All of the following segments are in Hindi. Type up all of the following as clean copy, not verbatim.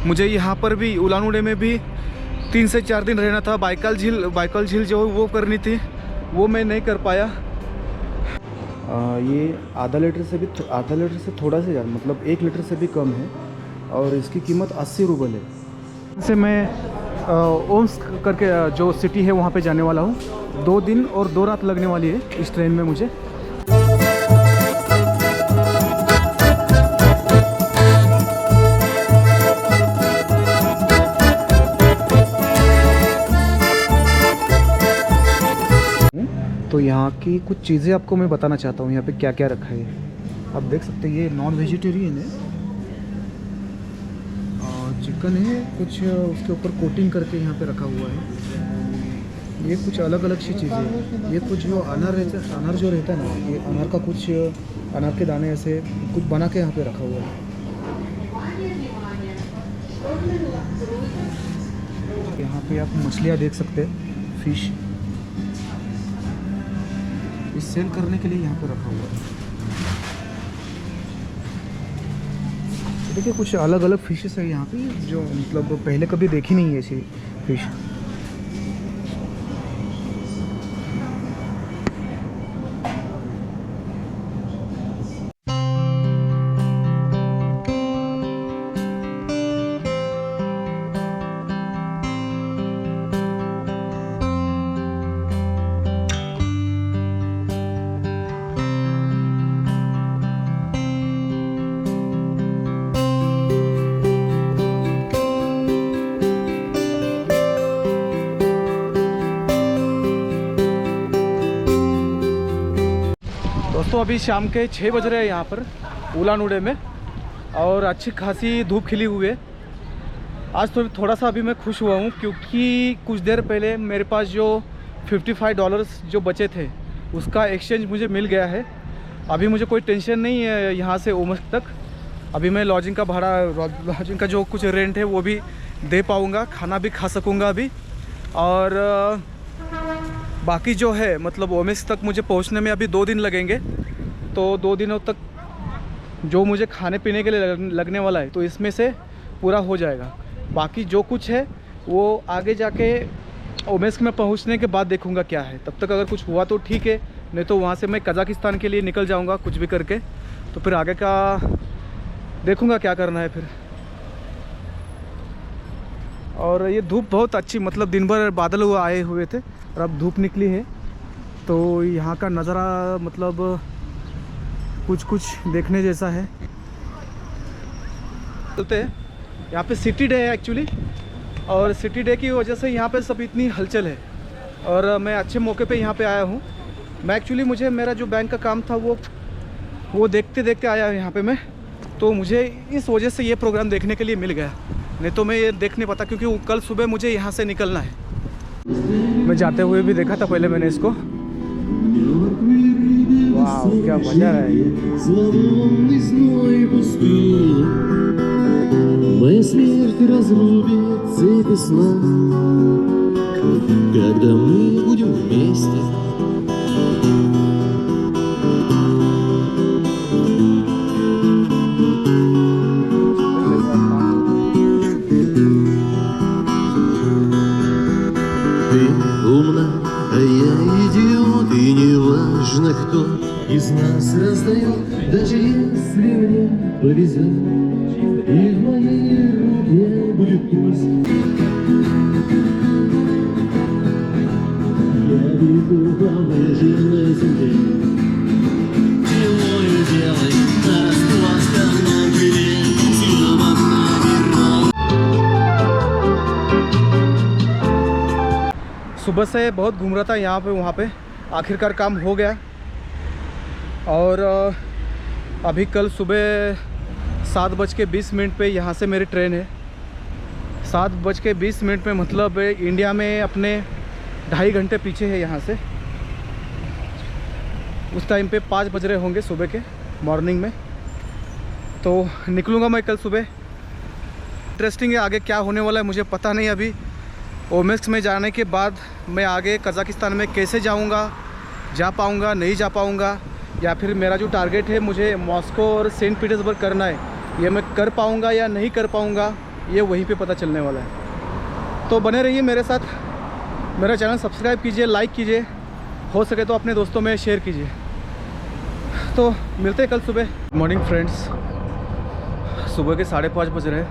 मुझे यहाँ पर भी उलान उडे में भी 3 से 4 दिन रहना था। बाइकल झील जो वो करनी थी, वो मैं नहीं कर पाया। ये आधा लीटर से थोड़ा से ज़्यादा, मतलब 1 लीटर से भी कम है और इसकी कीमत 80 रूबल है। से मैं ओम्स्क करके जो सिटी है वहाँ पे जाने वाला हूँ। 2 दिन और 2 रात लगने वाली है इस ट्रेन में मुझे। तो यहाँ की कुछ चीज़ें आपको मैं बताना चाहता हूँ, यहाँ पे क्या क्या रखा है। आप देख सकते हैं, ये नॉन वेजिटेरियन है और चिकन है, कुछ उसके ऊपर कोटिंग करके यहाँ पे रखा हुआ है। ये कुछ अलग अलग सी चीज़ें हैं। ये कुछ जो अनार जो रहता है ना, ये अनार का कुछ अनार के दाने ऐसे कुछ बना के यहाँ पे रखा हुआ है। यहाँ पे आप मछलियाँ देख सकते हैं, फिश सेल करने के लिए यहाँ पे रखा हुआ है। देखिए कुछ अलग अलग फिशेस है यहाँ पे, जो मतलब पहले कभी देखी नहीं है ऐसी फिश। दोस्तों अभी शाम के 6 बज रहे हैं यहाँ पर उलान उडे में, और अच्छी खासी धूप खिली हुई है। आज तो थोड़ा सा अभी मैं खुश हुआ हूँ, क्योंकि कुछ देर पहले मेरे पास जो $55 जो बचे थे उसका एक्सचेंज मुझे मिल गया है। अभी मुझे कोई टेंशन नहीं है यहाँ से ओम्स्क तक। अभी मैं लॉजिंग का भाड़ा, लॉजिंग का जो कुछ रेंट है वो भी दे पाऊँगा, खाना भी खा सकूँगा अभी। और बाकी जो है मतलब ओम्स्क तक मुझे पहुंचने में अभी 2 दिन लगेंगे, तो 2 दिनों तक जो मुझे खाने पीने के लिए लगने वाला है तो इसमें से पूरा हो जाएगा। बाकी जो कुछ है वो आगे जाके ओम्स्क में पहुंचने के बाद देखूंगा क्या है। तब तक अगर कुछ हुआ तो ठीक है, नहीं तो वहाँ से मैं कज़ाकिस्तान के लिए निकल जाऊँगा कुछ भी करके। तो फिर आगे का देखूँगा क्या करना है फिर। और ये धूप बहुत अच्छी, मतलब दिन भर बादल हुआ आए हुए थे और अब धूप निकली है, तो यहाँ का नज़ारा मतलब कुछ देखने जैसा है। चलते हैं, यहाँ पे सिटी डे है एक्चुअली, और सिटी डे की वजह से यहाँ पे सब इतनी हलचल है और मैं अच्छे मौके पे यहाँ पे आया हूँ। मैं एक्चुअली मुझे मेरा जो बैंक का काम था वो देखते देखते आया यहाँ पे मैं, तो मुझे इस वजह से ये प्रोग्राम देखने के लिए मिल गया, नहीं तो मैं ये देख नहीं पाता, क्योंकि कल सुबह मुझे यहाँ से निकलना है। मैं जाते हुए भी देखा था पहले मैंने इसको। वाह क्या मजा आ रहा है ये। Кто из нас раздает, даже если мне повезет, и в моей руке будет пусть. Я бегу по выжженной земле, чего делай на распластанном крыле, снова набирал. सुबह से बहुत घूम रहा था यहाँ पे वहाँ पे, आखिरकार काम हो गया। और अभी कल सुबह 7:20 पे यहाँ से मेरी ट्रेन है। 7:20 में मतलब इंडिया में अपने 2.5 घंटे पीछे है यहाँ से। उस टाइम पे 5 बज रहे होंगे सुबह के, मॉर्निंग में। तो निकलूँगा मैं कल सुबह। इंटरेस्टिंग है, आगे क्या होने वाला है मुझे पता नहीं अभी। ओम्स्क में जाने के बाद मैं आगे कज़ाकिस्तान में कैसे जाऊँगा, जा पाऊँगा नहीं जा पाऊँगा, या फिर मेरा जो टारगेट है मुझे मॉस्को और सेंट पीटर्सबर्ग करना है, ये मैं कर पाऊँगा या नहीं कर पाऊँगा, ये वहीं पे पता चलने वाला है। तो बने रहिए मेरे साथ, मेरा चैनल सब्सक्राइब कीजिए, लाइक कीजिए, हो सके तो अपने दोस्तों में शेयर कीजिए। तो मिलते हैं कल सुबह। मॉर्निंग फ्रेंड्स, सुबह के 5:30 बज रहे हैं।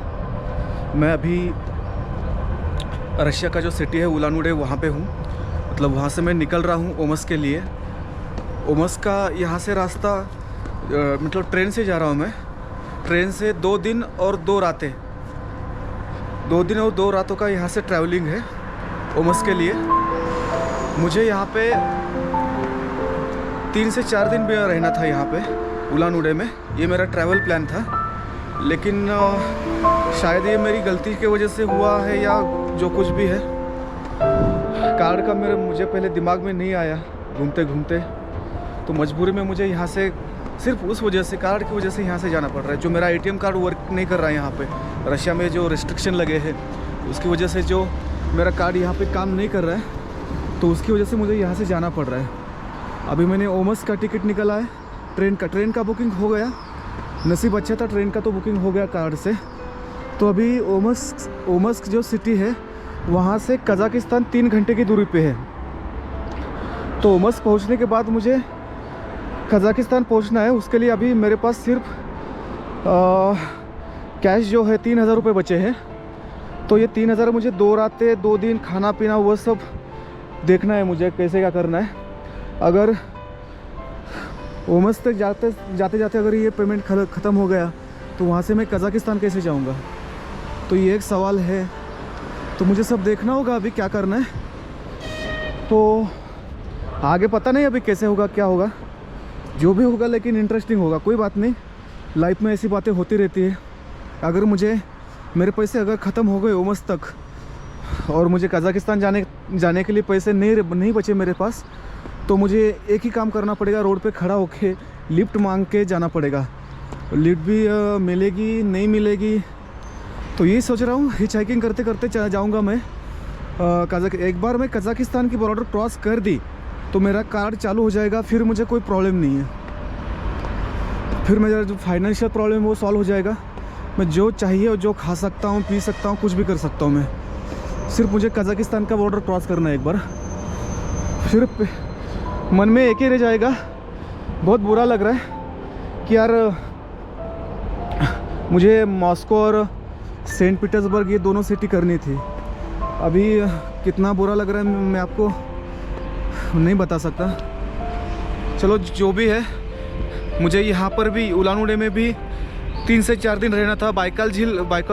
मैं अभी रशिया का जो सिटी है उलान उडे वहाँ पे हूँ। मतलब वहाँ से मैं निकल रहा हूँ ओमस्क के लिए। ओमस्क का यहाँ से रास्ता मतलब ट्रेन से जा रहा हूँ मैं। ट्रेन से 2 दिन और 2 रातें, 2 दिन और 2 रातों का यहाँ से ट्रैवलिंग है ओमस्क के लिए। मुझे यहाँ पे 3 से 4 दिन भी रहना था यहाँ पे उलान उडे में। ये मेरा ट्रैवल प्लान था, लेकिन शायद ये मेरी गलती की वजह से हुआ है या जो कुछ भी है। कार्ड का मुझे पहले दिमाग में नहीं आया घूमते घूमते, तो मजबूरी में मुझे यहाँ से सिर्फ उस वजह से, कार्ड की वजह से यहाँ से जाना पड़ रहा है। जो मेरा एटीएम कार्ड वर्क नहीं कर रहा है यहाँ पे, रशिया में जो रिस्ट्रिक्शन लगे हैं उसकी वजह से जो मेरा कार्ड यहाँ पे काम नहीं कर रहा है, तो उसकी वजह से मुझे यहाँ से जाना पड़ रहा है। अभी मैंने ओमस्क का टिकट निकाला है, ट्रेन का बुकिंग हो गया। नसीब अच्छा था, ट्रेन का तो बुकिंग हो गया कार्ड से। तो अभी ओमस्क जो सिटी है वहाँ से कज़ाकिस्तान 3 घंटे की दूरी पे है। तो ओमस्क पहुँचने के बाद मुझे कज़ाकिस्तान पहुँचना है। उसके लिए अभी मेरे पास सिर्फ कैश जो है 3000 रुपये बचे हैं। तो ये 3000 मुझे 2 रातें 2 दिन खाना पीना वो सब देखना है मुझे, कैसे क्या करना है। अगर ओमस्क तक जाते जाते अगर ये पेमेंट ख़त्म हो गया तो वहाँ से मैं कज़ाकिस्तान कैसे जाऊँगा, तो ये एक सवाल है। तो मुझे सब देखना होगा अभी क्या करना है। तो आगे पता नहीं अभी कैसे होगा, क्या होगा, जो भी होगा, लेकिन इंटरेस्टिंग होगा। कोई बात नहीं, लाइफ में ऐसी बातें होती रहती है। अगर मेरे पैसे अगर ख़त्म हो गए ओमस्क तक और मुझे कज़ाकिस्तान जाने के लिए पैसे नहीं बचे मेरे पास, तो मुझे एक ही काम करना पड़ेगा, रोड पे खड़ा होके लिफ्ट मांग के जाना पड़ेगा। लिफ्ट भी मिलेगी नहीं मिलेगी, तो यही सोच रहा हूँ। हिच हाइकिंग करते करते जाऊँगा मैं। एक बार मैं कज़ाकिस्तान की बॉर्डर क्रॉस कर दी तो मेरा कार्ड चालू हो जाएगा, फिर मुझे कोई प्रॉब्लम नहीं है। फिर मेरा जो फाइनेंशियल प्रॉब्लम वो सॉल्व हो जाएगा। मैं जो चाहिए और जो खा सकता हूँ, पी सकता हूँ, कुछ भी कर सकता हूँ मैं। सिर्फ मुझे कज़ाकिस्तान का बॉर्डर क्रॉस करना है एक बार, फिर मन में एक ही रह जाएगा। बहुत बुरा लग रहा है कि यार मुझे मॉस्को और सेंट पीटर्सबर्ग ये दोनों सिटी करनी थी। अभी कितना बुरा लग रहा है मैं आपको नहीं बता सकता। चलो जो भी है, मुझे यहाँ पर भी उलान उडे में भी 3 से 4 दिन रहना था। बाइकल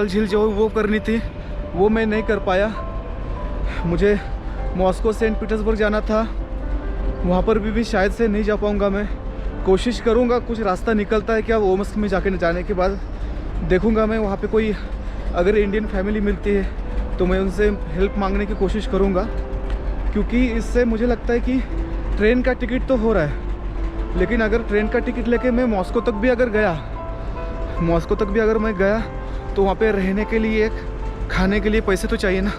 झील जो वो करनी थी, वो मैं नहीं कर पाया। मुझे मॉस्को सेंट पीटर्सबर्ग जाना था, वहाँ पर भी शायद से नहीं जा पाऊँगा मैं। कोशिश करूँगा, कुछ रास्ता निकलता है क्या ओमस्क में जाने के बाद देखूँगा मैं। वहाँ पे कोई अगर इंडियन फैमिली मिलती है तो मैं उनसे हेल्प मांगने की कोशिश करूँगा, क्योंकि इससे मुझे लगता है कि ट्रेन का टिकट तो हो रहा है, लेकिन अगर ट्रेन का टिकट लेके मैं मॉस्को तक भी अगर मैं गया तो वहाँ पे रहने के लिए, खाने के लिए पैसे तो चाहिए ना।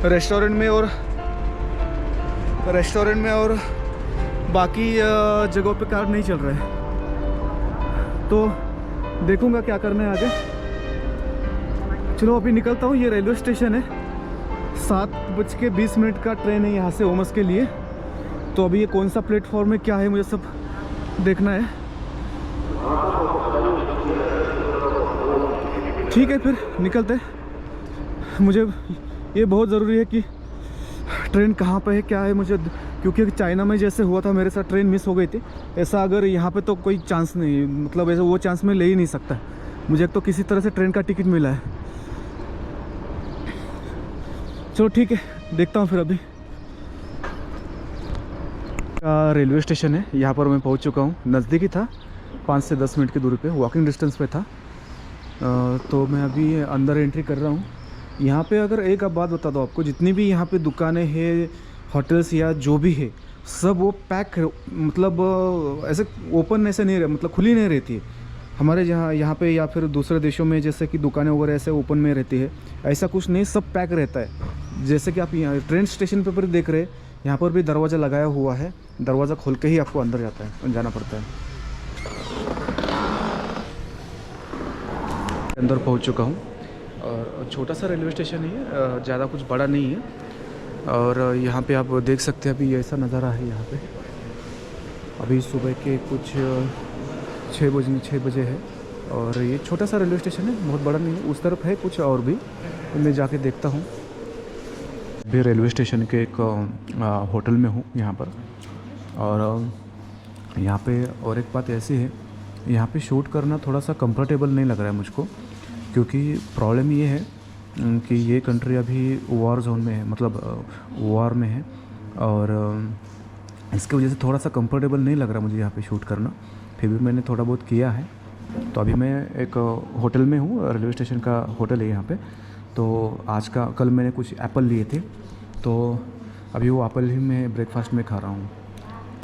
रेस्टोरेंट में और बाकी जगहों पे कार्ड नहीं चल रहा है। तो देखूंगा क्या करना है आगे। चलो अभी निकलता हूँ। ये रेलवे स्टेशन है, 7:20 का ट्रेन है यहाँ से ओमस्क के लिए। तो अभी ये कौन सा प्लेटफॉर्म है, क्या है, मुझे सब देखना है। ठीक है, फिर निकलते हैं। मुझे ये बहुत ज़रूरी है कि ट्रेन कहाँ पे है, क्या है मुझे, क्योंकि चाइना में जैसे हुआ था मेरे साथ, ट्रेन मिस हो गई थी। ऐसा अगर यहाँ पे तो कोई चांस नहीं, मतलब ऐसा वो चांस मैं ले ही नहीं सकता। मुझे एक तो किसी तरह से ट्रेन का टिकट मिला है। चलो ठीक है, देखता हूँ फिर। अभी का रेलवे स्टेशन है, यहाँ पर मैं पहुँच चुका हूँ। नज़दीक ही था, 5 से 10 मिनट की दूरी पे, वॉकिंग डिस्टेंस पे था। तो मैं अभी अंदर एंट्री कर रहा हूँ। यहाँ पे अगर एक अब बात बता दो आपको, जितनी भी यहाँ पे दुकानें हैं, होटल्स या जो भी है, सब वो पैक, मतलब ऐसे ओपन ऐसे नहीं, मतलब खुली नहीं रहती है। हमारे यहाँ पे या फिर दूसरे देशों में जैसे कि दुकानें वगैरह ऐसे ओपन में रहती है, ऐसा कुछ नहीं, सब पैक रहता है। जैसे कि आप यहाँ ट्रेन स्टेशन पर देख रहे हैं, यहाँ पर भी दरवाज़ा लगाया हुआ है, दरवाज़ा खोल के ही आपको अंदर जाना पड़ता है। अंदर पहुँच चुका हूँ और छोटा सा रेलवे स्टेशन ही है, ज़्यादा कुछ बड़ा नहीं है। और यहाँ पे आप देख सकते हैं अभी ऐसा नज़ारा है यहाँ पे। अभी सुबह के कुछ 6 बजे है और ये छोटा सा रेलवे स्टेशन है, बहुत बड़ा नहीं है। उस तरफ है कुछ और भी, तो मैं जाके देखता हूँ। अभी रेलवे स्टेशन के एक होटल में हूँ यहाँ पर। और यहाँ पे और एक बात ऐसी है, यहाँ पे शूट करना थोड़ा सा कंफर्टेबल नहीं लग रहा है मुझको, क्योंकि प्रॉब्लम ये है कि ये कंट्री अभी वॉर जोन में है, मतलब वॉर में है। और इसके वजह से थोड़ा सा कंफर्टेबल नहीं लग रहा मुझे यहाँ पे शूट करना। फिर भी मैंने थोड़ा बहुत किया है। तो अभी मैं एक होटल में हूँ, रेलवे स्टेशन का होटल है यहाँ पे। तो कल मैंने कुछ एप्पल लिए थे, तो अभी वो एप्पल ही मैं ब्रेकफास्ट में खा रहा हूँ।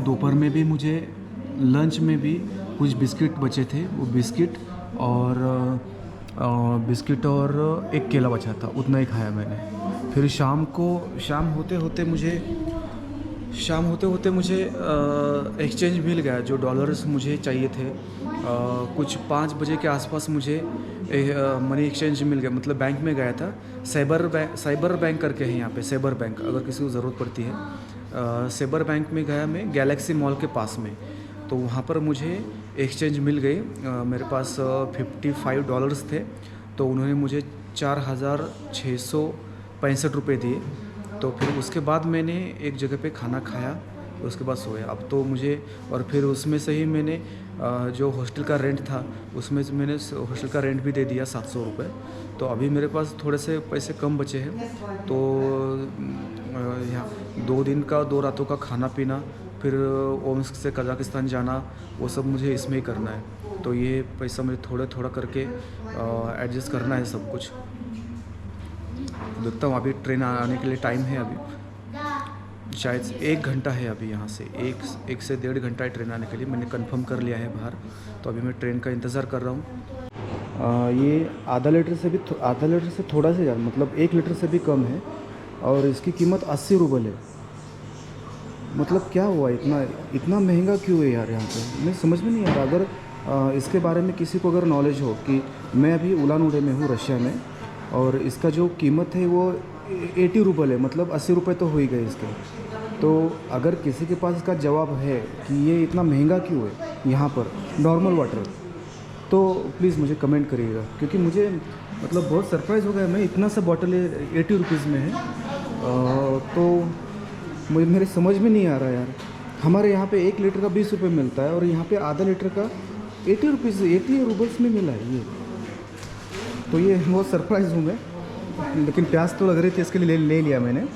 दोपहर में भी मुझे लंच में भी कुछ बिस्किट बचे थे, वो बिस्किट और एक केला बचा था, उतना ही खाया मैंने। फिर शाम होते होते मुझे एक्सचेंज मिल गया, जो डॉलर्स मुझे चाहिए थे। कुछ 5 बजे के आसपास मुझे मनी एक्सचेंज मिल गया, मतलब बैंक में गया था। साइबर बैंक करके है यहाँ पे, साइबर बैंक, अगर किसी को ज़रूरत पड़ती है। साइबर बैंक में गया मैं, गैलेक्सी मॉल के पास में। तो वहाँ पर मुझे एक्सचेंज मिल गई। मेरे पास $55 थे, तो उन्होंने मुझे 4,665 रुपये दिए। तो फिर उसके बाद मैंने एक जगह पे खाना खाया, उसके बाद सोया। अब तो मुझे, और फिर उसमें से ही मैंने जो हॉस्टल का रेंट था, उसमें से मैंने हॉस्टल का रेंट भी दे दिया 700 रुपये। तो अभी मेरे पास थोड़े से पैसे कम बचे हैं। तो यहाँ 2 दिन का 2 रातों का खाना पीना, फिर ओम्स्क से कजाकिस्तान जाना, वो सब मुझे इसमें ही करना है। तो ये पैसा मुझे थोड़ा करके एडजस्ट करना है सब कुछ। देखता हूँ, अभी ट्रेन आने के लिए टाइम है। अभी शायद 1 घंटा है अभी यहाँ से, एक से 1.5 घंटा है ट्रेन आने के लिए। मैंने कंफर्म कर लिया है बाहर, तो अभी मैं ट्रेन का इंतज़ार कर रहा हूँ। ये आधा लीटर से थोड़ा सा ज़्यादा, मतलब 1 लीटर से भी कम है, और इसकी कीमत 80 रुपये है। मतलब क्या हुआ, इतना महंगा क्यों है यार यहाँ पे, मैं समझ में नहीं आ रहा। अगर इसके बारे में किसी को अगर नॉलेज हो, कि मैं अभी उलान उडे में हूँ, रशिया में, और इसका जो कीमत है वो 80 रुपये है, मतलब 80 रुपये तो हो ही गए इसके। तो अगर किसी के पास इसका जवाब है कि ये इतना महंगा क्यों है यहाँ पर नॉर्मल वाटर, तो प्लीज़ मुझे कमेंट करिएगा, क्योंकि मुझे मतलब बहुत सरप्राइज़ हो गया। मैं इतना सा बॉटल 80 रुपीज़ में है, तो मुझे मेरे समझ में नहीं आ रहा यार। हमारे यहाँ पे 1 लीटर का 20 रुपये मिलता है, और यहाँ पे आधा लीटर का 80 रुपीज़ में मिला है ये। तो ये बहुत सरप्राइज़ हूँ मैं, लेकिन प्यास तो लग रही थी, इसके लिए ले लिया मैंने।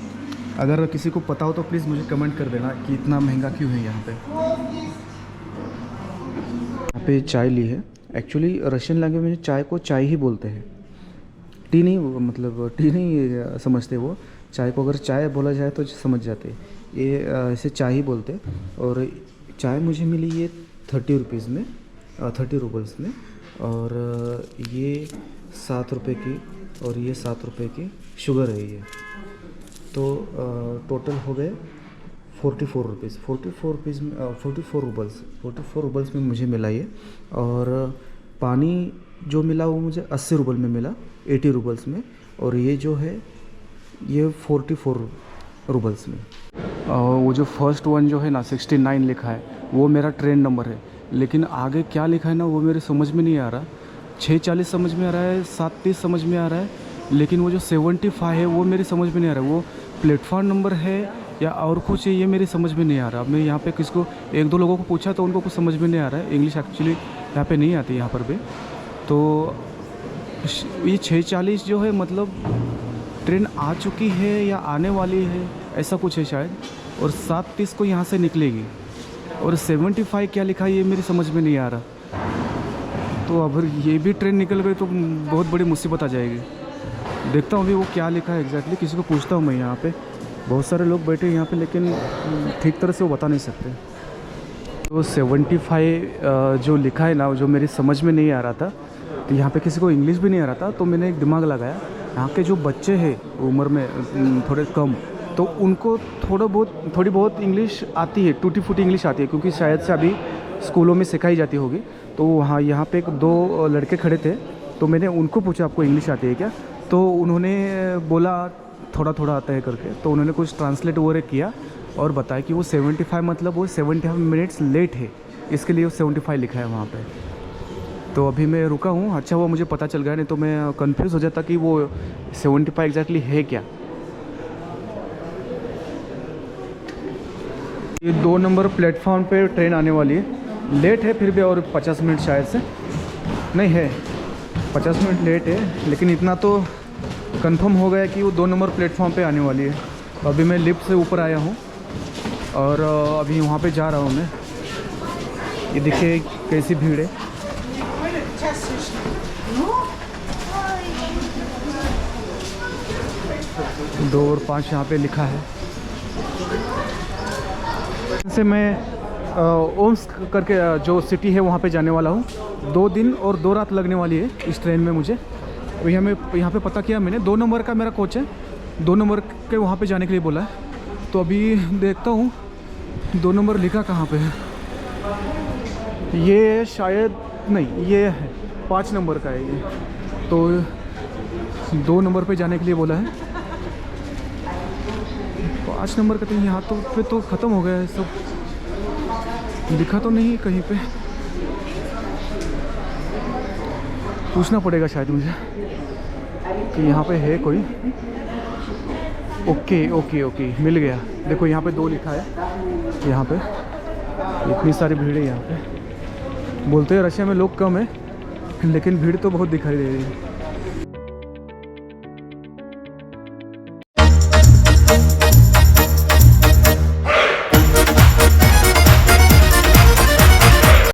अगर किसी को पता हो तो प्लीज़ मुझे कमेंट कर देना कि इतना महंगा क्यों है यहाँ पे। यहाँ पे चाय ली है। एक्चुअली रशियन लैंग्वेज में चाय को चाय ही बोलते हैं, टी नहीं, मतलब टी नहीं समझते वो। चाय को अगर चाय बोला जाए तो समझ जाते, ये ऐसे चाय ही बोलते। और चाय मुझे मिली ये 30 रुपीज़ में, 30 रूबल्स में, और ये 7 रुपये की, और ये 7 रुपये की शुगर है ये। तो टोटल हो गए 44 रुपीज़, 44 रूबल्स में मुझे मिला ये। और पानी जो मिला वो मुझे 80 रुपये में मिला, 80 रूबल्स में। और ये जो है ये 44 रूबल्स में। वो जो फर्स्ट वन जो है ना 69 लिखा है, वो मेरा ट्रेन नंबर है, लेकिन आगे क्या लिखा है ना वो मेरे समझ में नहीं आ रहा। 6:40 समझ में आ रहा है, 7:30 समझ में आ रहा है, लेकिन वो जो 75 है वो मेरी समझ में नहीं आ रहा है। वो प्लेटफॉर्म नंबर है या और कुछ है, ये मेरी समझ में नहीं आ रहा। मैं यहाँ पे किसको 1-2 लोगों को पूछा तो उनको कुछ समझ में नहीं आ रहा है। इंग्लिश एक्चुअली यहाँ पे नहीं आती यहाँ पर भी। तो ये 6:40 जो है, मतलब ट्रेन आ चुकी है या आने वाली है, ऐसा कुछ है शायद। और 7:30 को यहाँ से निकलेगी, और 75 क्या लिखा है ये मेरी समझ में नहीं आ रहा। तो अगर ये भी ट्रेन निकल गई तो बहुत बड़ी मुसीबत आ जाएगी। देखता हूँ अभी वो क्या लिखा है एग्जैक्टली, किसी को पूछता हूँ मैं। यहाँ पे बहुत सारे लोग बैठे हैं यहाँ पे, लेकिन ठीक तरह से वो बता नहीं सकते। तो 75 जो लिखा है ना, जो मेरी समझ में नहीं आ रहा था, तो यहाँ पे किसी को इंग्लिश भी नहीं आ रहा था, तो मैंने एक दिमाग लगाया। यहाँ के जो बच्चे हैं उम्र में थोड़े कम, तो उनको थोड़ी बहुत इंग्लिश आती है, टूटी फूटी इंग्लिश आती है, क्योंकि शायद से अभी स्कूलों में सिखाई जाती होगी। तो वहाँ यहाँ पे 2 लड़के खड़े थे, तो मैंने उनको पूछा आपको इंग्लिश आती है क्या? तो उन्होंने बोला थोड़ा थोड़ा आता है करके, तो उन्होंने कुछ ट्रांसलेट वगैरह किया और बताया कि वो 75 मतलब वो 75 मिनट्स लेट है, इसके लिए वो 75 लिखा है वहाँ पे। तो अभी मैं रुका हूँ, अच्छा वो मुझे पता चल गया, नहीं तो मैं कंफ्यूज हो जाता कि वो 75 एग्जैक्टली है क्या। ये 2 नंबर प्लेटफॉर्म पे ट्रेन आने वाली है, लेट है फिर भी, और 50 मिनट शायद से नहीं है, 50 मिनट लेट है, लेकिन इतना तो कंफर्म हो गया कि वो 2 नंबर प्लेटफॉर्म पे आने वाली है। तो अभी मैं लिफ्ट से ऊपर आया हूँ और अभी वहाँ पे जा रहा हूँ मैं। ये देखिए कैसी भीड़ है। 2 और 5 यहाँ पे लिखा है। से मैं ओम्स्क करके जो सिटी है वहाँ पे जाने वाला हूँ। 2 दिन और 2 रात लगने वाली है इस ट्रेन में मुझे। तो यहाँ पे पता किया मैंने, 2 नंबर का मेरा कोच है, 2 नंबर के वहाँ पे जाने के लिए बोला है। तो अभी देखता हूँ 2 नंबर लिखा कहाँ पे है। ये शायद नहीं, ये है 5 नंबर का है ये। तो 2 नंबर पे जाने के लिए बोला है। 5 नंबर का तो यहाँ तो पे तो ख़त्म हो गया है सब, लिखा तो नहीं कहीं पे। पूछना पड़ेगा शायद मुझे कि यहाँ पे है कोई। ओके ओके ओके, मिल गया। देखो यहाँ पे 2 लिखा है। यहाँ पे इतनी सारी भीड़ है यहाँ पे। बोलते हैं रशिया में लोग कम है, लेकिन भीड़ तो बहुत दिखाई दे रही है।